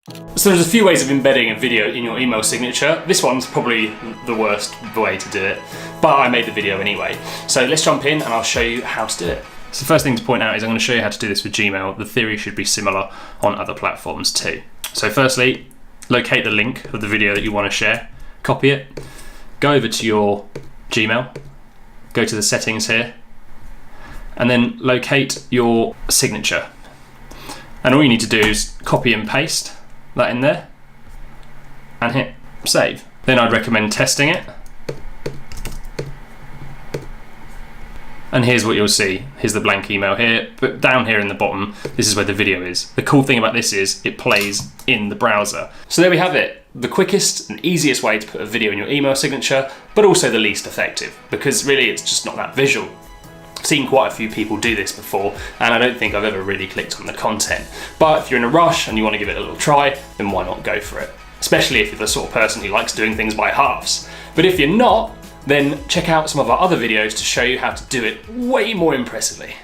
So there's a few ways of embedding a video in your email signature. This one's probably the worst way to do it, but I made the video anyway. So let's jump in and I'll show you how to do it. So the first thing to point out is I'm going to show you how to do this with Gmail. The theory should be similar on other platforms too. So firstly, locate the link of the video that you want to share, copy it, go over to your Gmail, go to the settings here, and then locate your signature. And all you need to do is copy and paste that in there and hit save. Then I'd recommend testing it. And here's what you'll see. Here's the blank email here, but down here in the bottom, this is where the video is. The cool thing about this is it plays in the browser. So there we have it. The quickest and easiest way to put a video in your email signature, but also the least effective, because really it's just not that visual. I've seen quite a few people do this before, and I don't think I've ever really clicked on the content. But if you're in a rush and you want to give it a little try, then why not go for it? Especially if you're the sort of person who likes doing things by halves. But if you're not, then check out some of our other videos to show you how to do it way more impressively.